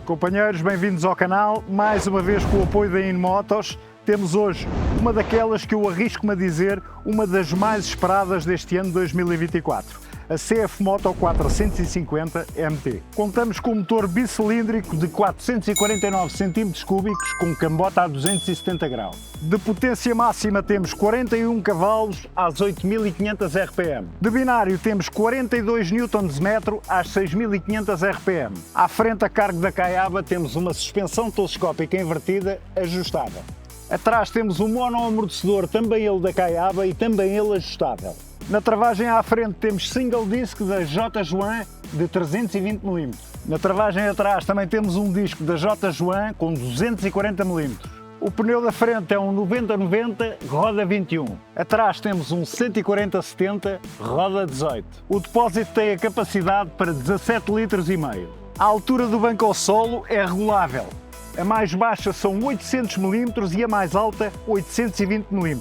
Companheiros, bem-vindos ao canal, mais uma vez com o apoio da InMotos. Temos hoje uma daquelas que eu arrisco-me a dizer, uma das mais esperadas deste ano 2024. A CF Moto 450 MT. Contamos com um motor bicilíndrico de 449 cm3 com cambota a 270 graus. De potência máxima temos 41 cavalos às 8500 RPM. De binário temos 42 Nm às 6500 RPM. À frente a cargo da Caiaba temos uma suspensão telescópica invertida ajustável. Atrás temos um monoamortecedor, também ele da Caiaba e também ele ajustável. Na travagem à frente temos single disc da J. Joan de 320 mm. Na travagem atrás também temos um disco da J. Joan com 240 mm. O pneu da frente é um 90-90, roda 21. Atrás temos um 140-70, roda 18. O depósito tem a capacidade para 17,5 litros. A altura do banco ao solo é regulável. A mais baixa são 800 mm e a mais alta 820 mm.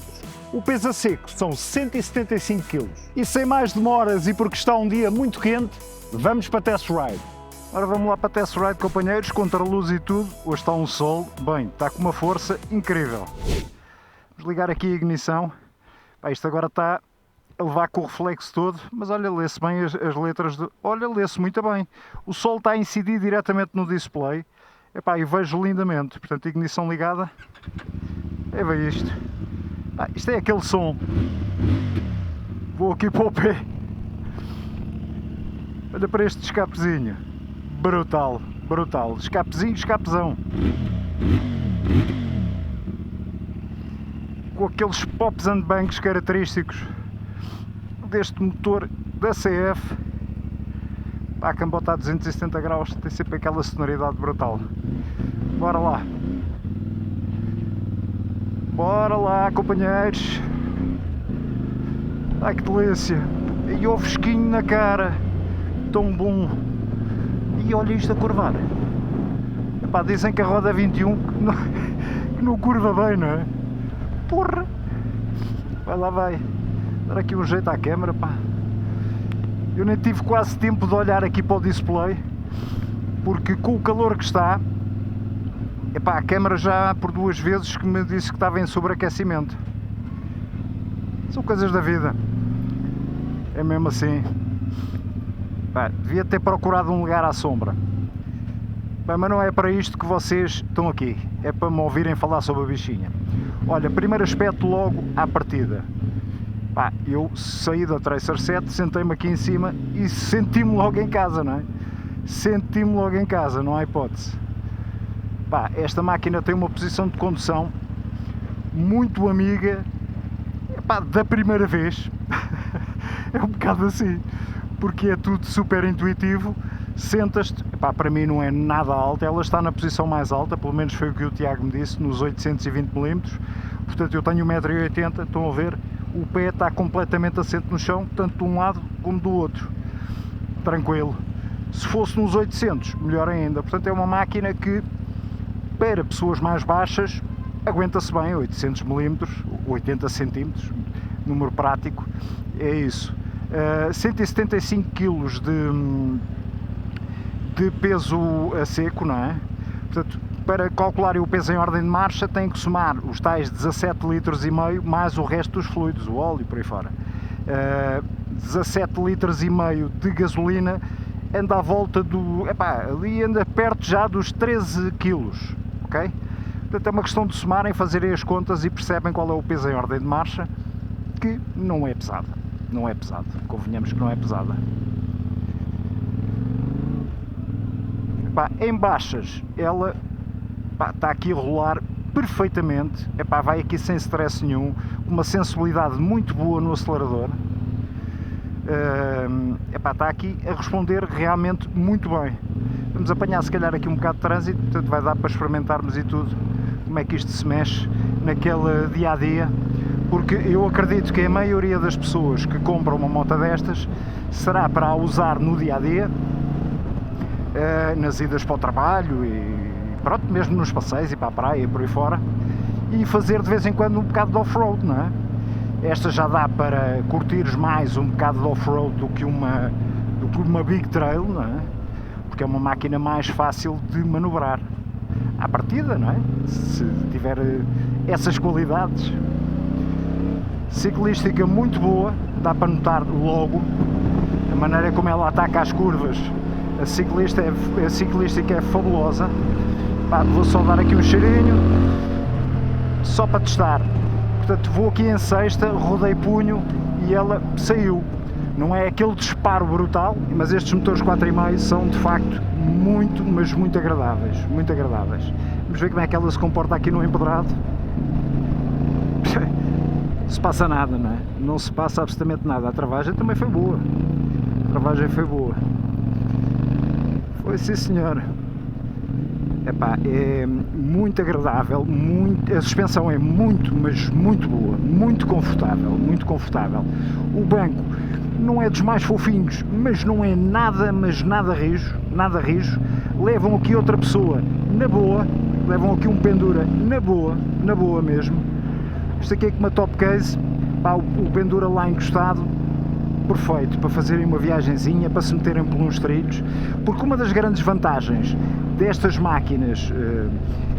O peso a seco são 175 kg. E sem mais demoras e porque está um dia muito quente, vamos para test ride. Ora, vamos lá para test ride, companheiros, contra a luz e tudo. Hoje está um sol, bem, está com uma força incrível. Vamos ligar aqui a ignição. Isto agora está a levar com o reflexo todo, mas olha, lê-se bem as letras, olha, lê-se muito bem. O sol está a incidir diretamente no display. E vejo lindamente, portanto, ignição ligada. Vê isto. Isto é aquele som. Vou aqui para o pé. Olha para este escapezinho. Brutal, brutal. Escapezinho, escapezão. Com aqueles pops and bangs característicos deste motor da CF. A cambota a 270 graus tem sempre aquela sonoridade brutal. Bora lá. Bora lá, companheiros. Ai, que delícia. E o fresquinho na cara. Tão bom. E olha isto a curvar. Dizem que a roda 21 que não curva bem, não é? Porra. Vai lá, vai. Dar aqui um jeito à câmera, pá. Eu nem tive quase tempo de olhar aqui para o display, porque com o calor que está, a câmera já por duas vezes que me disse que estava em sobreaquecimento. São coisas da vida. É mesmo assim. Devia ter procurado um lugar à sombra. Mas não é para isto que vocês estão aqui. É para me ouvirem falar sobre a bichinha. Olha, primeiro aspecto logo à partida. Eu saí da Tracer 7, sentei-me aqui em cima e senti-me logo em casa, não é? Senti-me logo em casa, não há hipótese. Esta máquina tem uma posição de condução muito amiga, da primeira vez. É um bocado assim, porque é tudo super intuitivo. Sentas-te, para mim não é nada alta, ela está na posição mais alta, pelo menos foi o que o Tiago me disse, nos 820 mm. Portanto, eu tenho 1,80 m, estão a ver? O pé está completamente assente no chão, tanto de um lado como do outro. Tranquilo. Se fosse nos 800, melhor ainda. Portanto, é uma máquina que, para pessoas mais baixas, aguenta-se bem, 800 mm, 80 cm, número prático, é isso. 175 kg de peso a seco, não é? Portanto, para calcular o peso em ordem de marcha tem que somar os tais 17,5 litros mais o resto dos fluidos, o óleo por aí fora. 17,5 litros de gasolina anda à volta do... ali anda perto já dos 13 quilos, ok? Portanto é uma questão de somarem, fazerem as contas e percebem qual é o peso em ordem de marcha, que não é pesada. Não é pesada, convenhamos que não é pesada. Em baixas ela está aqui a rolar perfeitamente, vai aqui sem stress nenhum, uma sensibilidade muito boa no acelerador, está aqui a responder realmente muito bem. Vamos apanhar se calhar aqui um bocado de trânsito, portanto vai dar para experimentarmos e tudo, como é que isto se mexe naquele dia-a-dia, porque eu acredito que a maioria das pessoas que compram uma moto destas será para a usar no dia-a-dia, nas idas para o trabalho e pronto, mesmo nos passeios e para a praia e por aí fora, e fazer de vez em quando um bocado de off-road, não é? Esta já dá para curtires mais um bocado de off-road do que uma Big Trail, não é? porque é uma máquina mais fácil de manobrar à partida, não é? Se tiver essas qualidades. Ciclística muito boa, dá para notar logo a maneira como ela ataca as curvas. A ciclística é fabulosa. Pá, vou só dar aqui um cheirinho só para testar. Portanto, vou aqui em sexta, rodei punho e ela saiu. Não é aquele disparo brutal, mas estes motores 4,5 são de facto muito, mas muito agradáveis, muito agradáveis. Vamos ver como é que ela se comporta aqui no empedrado. Não se passa nada, não é? Não se passa absolutamente nada. A travagem também foi boa. A travagem foi boa. Foi, sim senhor. Epá, é muito agradável, a suspensão é muito, mas muito boa, muito confortável, muito confortável. O banco não é dos mais fofinhos, mas não é nada, mas nada rijo, nada rijo. Levam aqui outra pessoa na boa, levam aqui um pendura na boa mesmo. Isto aqui é com uma top case, pá, o pendura lá encostado, perfeito para fazerem uma viagenzinha, para se meterem por uns trilhos, porque uma das grandes vantagens destas máquinas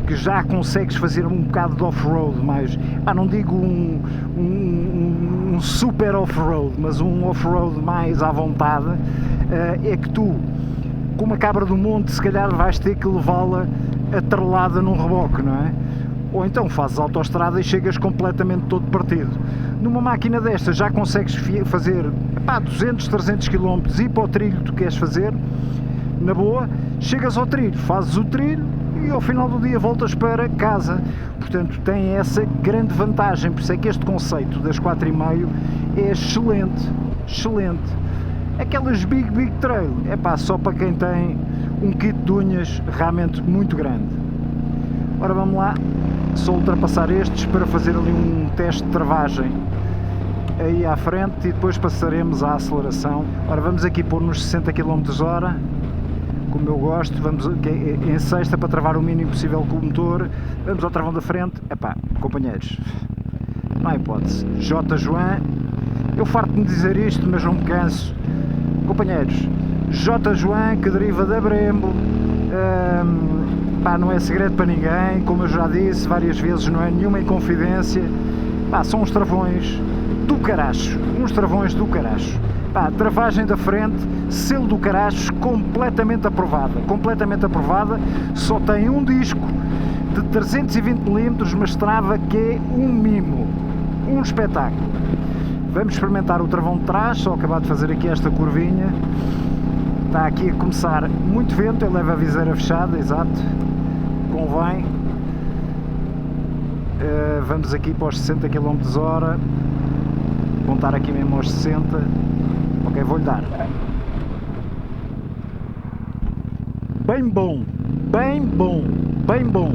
que já consegues fazer um bocado de off-road, mas não digo um super off-road, mas um off-road mais à vontade, é que tu, com uma cabra do monte, se calhar vais ter que levá-la atrelada num reboque, não é? Ou então fazes autoestrada e chegas completamente todo partido. Numa máquina destas já consegues fazer 200, 300 km e ir para o trilho que tu queres fazer, na boa, chegas ao trilho, fazes o trilho e ao final do dia voltas para casa. Portanto, tem essa grande vantagem, por isso é que este conceito das 4,5 é excelente, excelente. Aquelas Big Trail, só para quem tem um kit de unhas realmente muito grande. Ora, vamos lá, só ultrapassar estes para fazer ali um teste de travagem aí à frente e depois passaremos à aceleração. Ora, vamos aqui pôr nos 60 km/h, como eu gosto, vamos em sexta para travar o mínimo possível com o motor. Vamos ao travão da frente. Companheiros, não há hipótese. J. Joan, eu farto-me dizer isto, mas não me canso. Companheiros, J. Joan, que deriva da Brembo, não é segredo para ninguém, como eu já disse várias vezes, não é nenhuma inconfidência. São uns travões do caracho, uns travões do caracho. Travagem da frente, selo do caracho, completamente aprovada, só tem um disco de 320 mm, mas trava que é um mimo, um espetáculo. Vamos experimentar o travão de trás, só acabar de fazer aqui esta curvinha. Está aqui a começar muito vento, ele leva a viseira fechada, exato, convém. Vamos aqui para os 60 km/h, vão estar aqui mesmo aos 60. Ok, vou-lhe dar. Bem bom, bem bom, bem bom.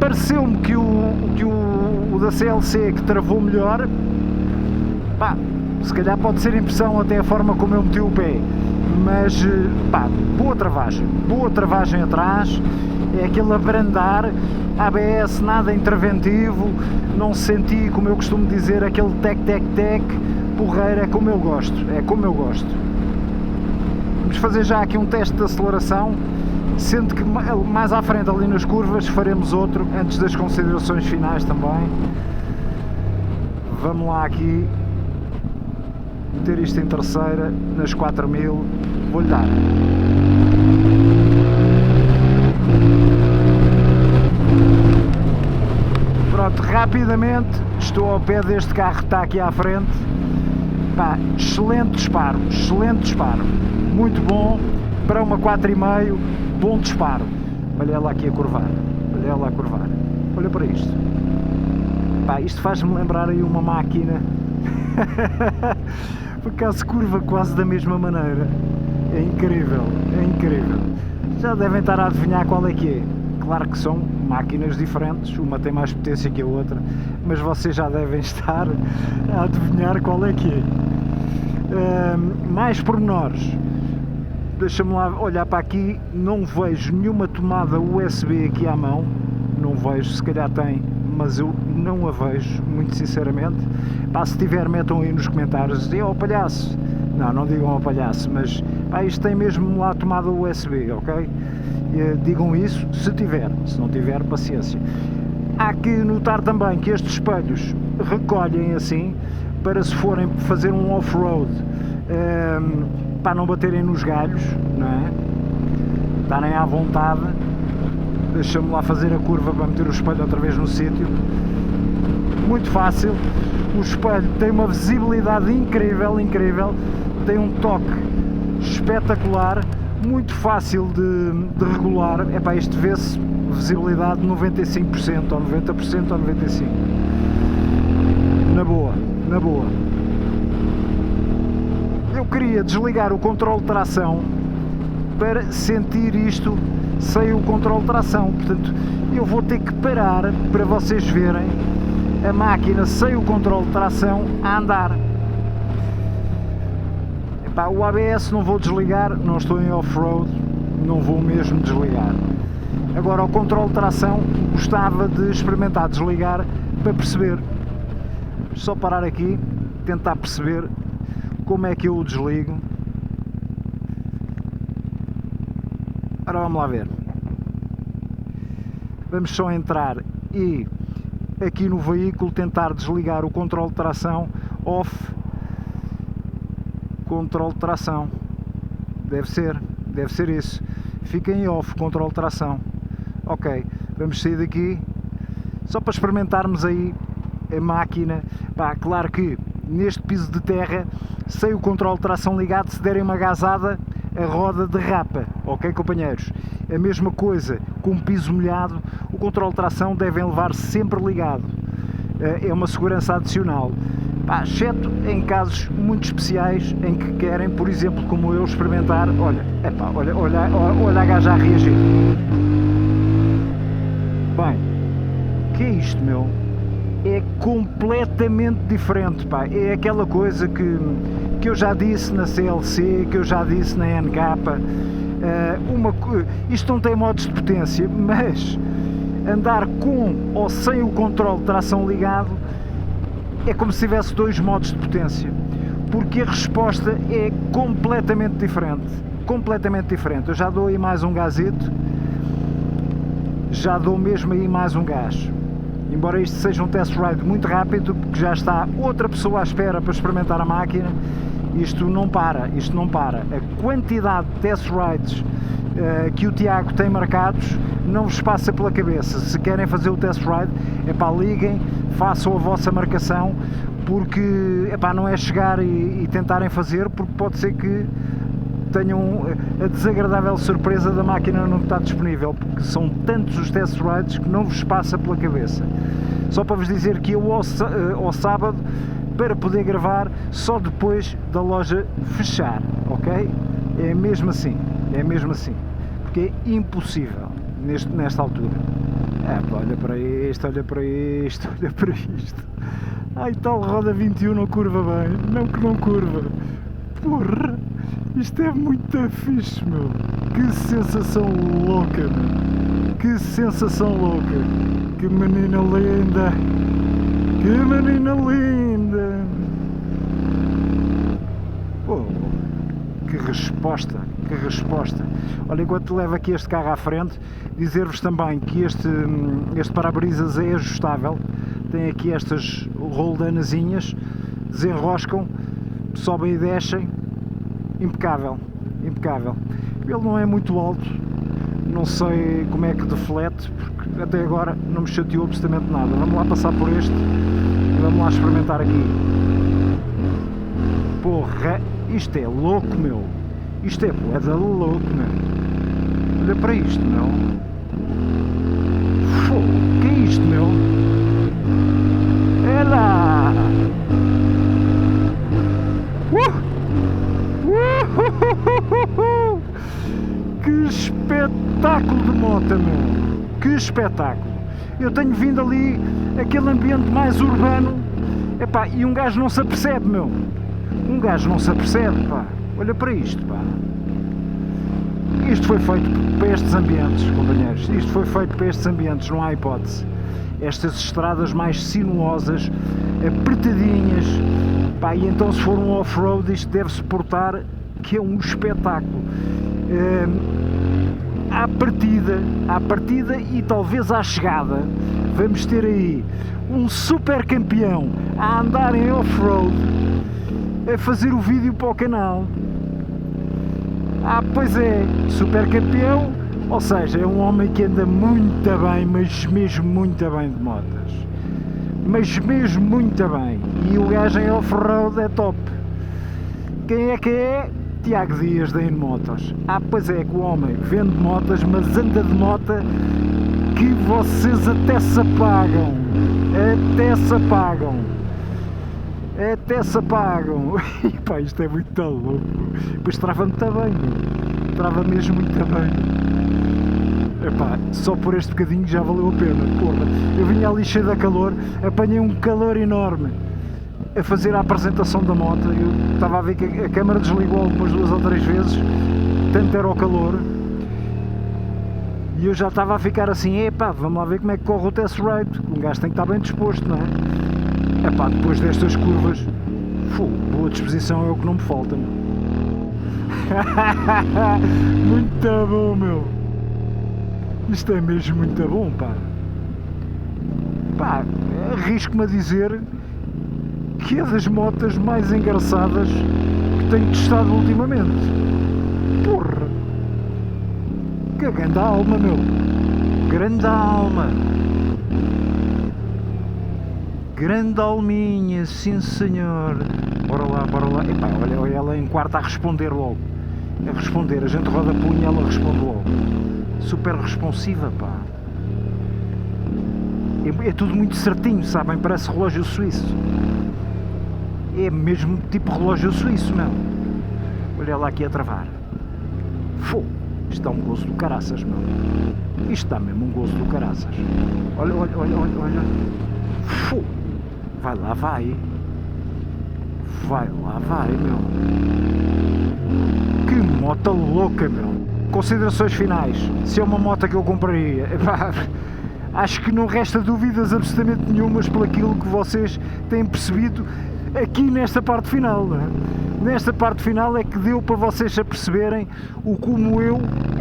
Pareceu-me que o da CLC que travou melhor. Se calhar pode ser impressão até a forma como eu meti o pé, mas boa travagem atrás, é aquele abrandar, ABS nada interventivo, não senti, como eu costumo dizer, aquele tec, porreiro, é como eu gosto. Vamos fazer já aqui um teste de aceleração, sendo que mais à frente ali nas curvas faremos outro, antes das considerações finais também. Vamos lá aqui, meter isto em terceira, nas 4000, vou-lhe dar. Pronto, rapidamente, estou ao pé deste carro que está aqui à frente. Excelente disparo, muito bom, para uma 4,5, bom disparo. Olha ela aqui a curvar, olha para isto. Isto faz-me lembrar aí uma máquina, por acaso curva quase da mesma maneira, é incrível. Já devem estar a adivinhar qual é que é. Claro que são máquinas diferentes, uma tem mais potência que a outra, mas vocês já devem estar a adivinhar qual é que é. Mais pormenores, deixa-me lá olhar para aqui, não vejo nenhuma tomada USB aqui à mão, não vejo, se calhar tem, mas eu não a vejo, muito sinceramente. Se tiver, metam aí nos comentários, ao palhaço, não digam ao palhaço, mas Pá, isto tem mesmo lá a tomada USB, ok? Digam isso se tiver, se não tiver, paciência. Há que notar também que estes espelhos recolhem assim, para se forem fazer um off-road, para não baterem nos galhos, não é? Estarem à vontade. Deixa-me lá fazer a curva para meter o espelho outra vez no sítio. Muito fácil. O espelho tem uma visibilidade incrível, incrível. Tem um toque espetacular, muito fácil de regular. Epá, isto vê-se visibilidade de 95% ou 90% ou 95%. Na boa, na boa. Eu queria desligar o controle de tração para sentir isto sem o controle de tração, portanto eu vou ter que parar para vocês verem a máquina sem o controle de tração a andar. Epá, o ABS não vou desligar, não estou em off-road, não vou mesmo desligar. Agora o controle de tração gostava de experimentar desligar para perceber. Só parar aqui, tentar perceber como é que eu o desligo. Ora, vamos lá ver. Vamos só entrar e aqui no veículo tentar desligar o controle de tração off. Controle de tração. Deve ser isso. Fica em off, controle de tração. Ok, vamos sair daqui só para experimentarmos aí a máquina. Pá, claro que neste piso de terra, sem o controle de tração ligado, se derem uma gasada, a roda derrapa, ok, companheiros? A mesma coisa com um piso molhado, o controle de tração devem levar sempre ligado. É uma segurança adicional. Pá, exceto em casos muito especiais em que querem, por exemplo, como eu, experimentar. Olha, epá, olha a gaja a reagir. Bem, que é isto, meu? É completamente diferente, pá. É aquela coisa que eu já disse na CLC, que eu já disse na NK. Isto não tem modos de potência, mas andar com ou sem o controle de tração ligado é como se tivesse dois modos de potência, porque a resposta é completamente diferente. Completamente diferente. Eu já dou aí mais um gazito, já dou mesmo aí mais um gás. Embora isto seja um test ride muito rápido, porque já está outra pessoa à espera para experimentar a máquina, isto não para, isto não para. A quantidade de test rides que o Tiago tem marcados não vos passa pela cabeça. Se querem fazer o test ride, epá, liguem, façam a vossa marcação, porque epá, não é chegar e tentarem fazer, porque pode ser que tenham a desagradável surpresa da máquina não estar disponível, porque são tantos os test rides que não vos passa pela cabeça. Só para vos dizer que eu ao sábado, para poder gravar, só depois da loja fechar, ok? É mesmo assim, porque é impossível nesta altura. Pá, olha para isto, olha para isto, olha para isto. Ai, tal roda 21 não curva bem, não que não curva. Porra, isto é muito fixe, meu. Que sensação louca, meu. Que sensação louca. Que menina linda. Que menina linda. Oh, que resposta, que resposta. Olha, enquanto levo aqui este carro à frente, dizer-vos também que este para-brisas é ajustável. Tem aqui estas roldanazinhas, desenroscam, sobem e descem. Impecável, impecável. Ele não é muito alto, não sei como é que deflete, porque até agora não me chateou absolutamente nada. Vamos lá passar por este e vamos lá experimentar aqui. Porra, isto é louco, meu. Isto é boeda louco, meu. Olha para isto, meu. Fogo, que é isto, meu? É lá! Que espetáculo de moto, meu! Que espetáculo! Eu tenho vindo ali aquele ambiente mais urbano, epá, e um gajo não se apercebe, meu! Um gajo não se apercebe, pá! Olha para isto, pá! Isto foi feito para estes ambientes, companheiros. Isto foi feito para estes ambientes, não há hipótese. Estas estradas mais sinuosas, apertadinhas, pá, e então se for um off-road isto deve suportar que é um espetáculo. À partida e talvez à chegada, vamos ter aí um super campeão a andar em off-road, a fazer o vídeo para o canal. Pois é, super campeão, ou seja, é um homem que anda muito bem, mas mesmo muito bem de motas. Mas mesmo muito bem. E o gajo em off-road é top. Quem é que é? Tiago Dias da Inmotos. Pois é, que o homem vende motas, mas anda de mota que vocês até se apagam. E pá, isto é muito louco. Pois trava muito bem, trava mesmo muito bem. Epá, só por este bocadinho já valeu a pena. Porra, eu vinha ali cheio de calor, apanhei um calor enorme a fazer a apresentação da moto. Eu estava a ver que a câmara desligou algumas 2 ou 3 vezes, tanto era o calor, e eu já estava a ficar assim, epá, vamos lá ver como é que corre o test ride. Um gajo tem que estar bem disposto, não é? Epá, depois destas curvas, boa disposição é o que não me falta, meu. Muito bom, meu. Isto é mesmo muito bom, pá. Arrisco-me a dizer que é das motas mais engraçadas que tenho testado ultimamente. Porra! Que grande alma, meu! Grande alma! Grande alminha, sim senhor! Bora lá! Epá, olha ela em quarto a responder logo. A responder, a gente roda a punha e ela responde logo. Super responsiva, pá! É tudo muito certinho, sabem? Parece relógio suíço. É mesmo tipo relógio suíço, meu. Olha lá aqui a travar. Isto dá um gozo do caraças, meu. Isto dá mesmo um gozo do caraças. Olha. Vai lá, vai, meu. Que moto louca, meu. Considerações finais. Se é uma moto que eu compraria, acho que não resta dúvidas absolutamente nenhumas por aquilo que vocês têm percebido aqui nesta parte final, não é? Nesta parte final é que deu para vocês a perceberem o como eu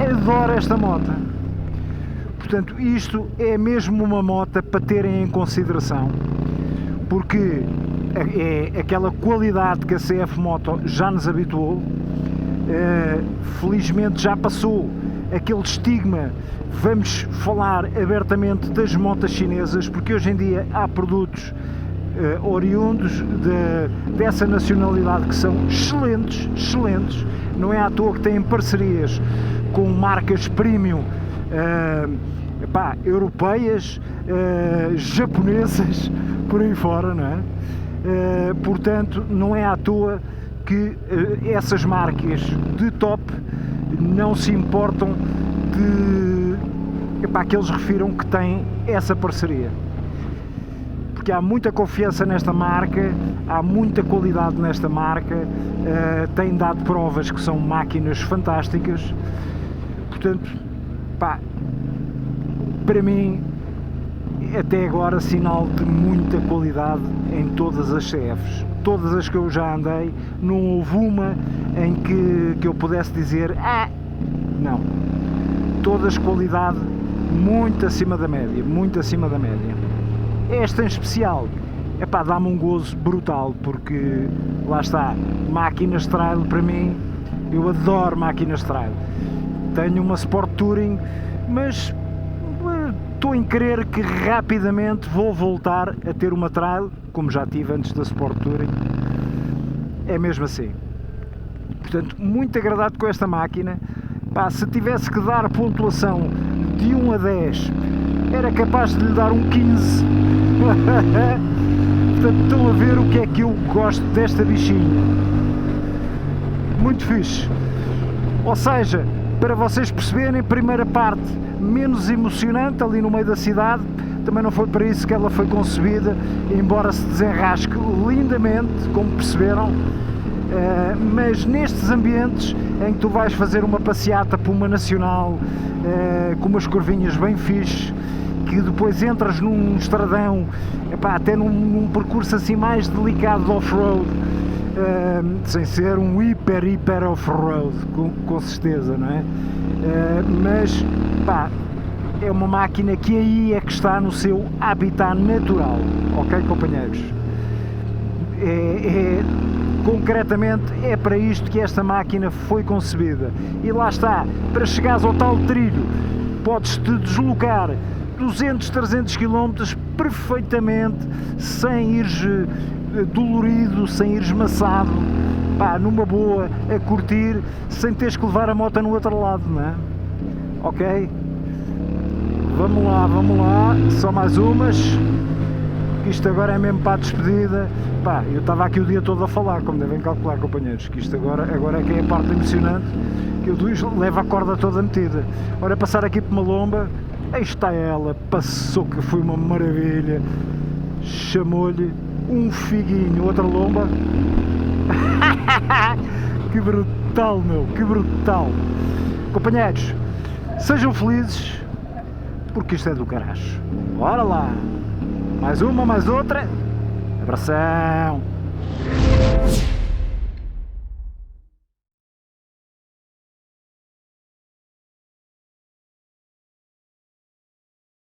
adoro esta moto. Portanto, isto é mesmo uma moto para terem em consideração, porque é aquela qualidade que a CF Moto já nos habituou. Felizmente já passou aquele estigma, vamos falar abertamente das motas chinesas, porque hoje em dia há produtos oriundos dessa nacionalidade que são excelentes, não é à toa que têm parcerias com marcas premium europeias, japonesas, por aí fora, não é? Portanto, não é à toa que essas marcas de top não se importam que eles refiram que têm essa parceria. Porque há muita confiança nesta marca, há muita qualidade nesta marca, tem dado provas que são máquinas fantásticas. Portanto, para mim, até agora, sinal de muita qualidade em todas as CFs. Todas as que eu já andei, não houve uma em que eu pudesse dizer não. Todas qualidade muito acima da média, Esta em especial, dá-me um gozo brutal, porque lá está, máquinas trail para mim, eu adoro máquinas trail. Tenho uma Sport Touring, mas estou em crer que rapidamente vou voltar a ter uma trail, como já tive antes da Sport Touring. É mesmo assim. Portanto, muito agradado com esta máquina. Se tivesse que dar pontuação de 1 a 10, era capaz de lhe dar um 15. Portanto, estão a ver o que é que eu gosto desta bichinha. Muito fixe. Ou seja, para vocês perceberem, primeira parte menos emocionante, ali no meio da cidade. Também não foi para isso que ela foi concebida, embora se desenrasque lindamente, como perceberam. Mas nestes ambientes em que tu vais fazer uma passeata por uma nacional, com umas curvinhas bem fixe, que depois entras num estradão, até num percurso assim mais delicado de off-road, sem ser um hiper off-road, com certeza, não é? Mas, pá, é uma máquina que aí é que está no seu habitat natural, ok, companheiros? Concretamente é para isto que esta máquina foi concebida. E lá está, para chegares ao tal trilho, podes-te deslocar 200, 300 km perfeitamente, sem ires dolorido, sem ires maçado, pá, numa boa, a curtir, sem teres que levar a moto no outro lado, não é? Ok? Vamos lá, só mais umas. Isto agora é mesmo para a despedida. Pá, eu estava aqui o dia todo a falar, como devem calcular, companheiros, que isto agora é que é a parte emocionante, que eu levo a corda toda metida. Ora, passar aqui por uma lomba, aí está ela, passou, que foi uma maravilha, chamou-lhe um figuinho, outra lomba. Que brutal, meu, que brutal. Companheiros, sejam felizes, porque isto é do caraço. Bora lá! Mais uma, mais outra. Abração!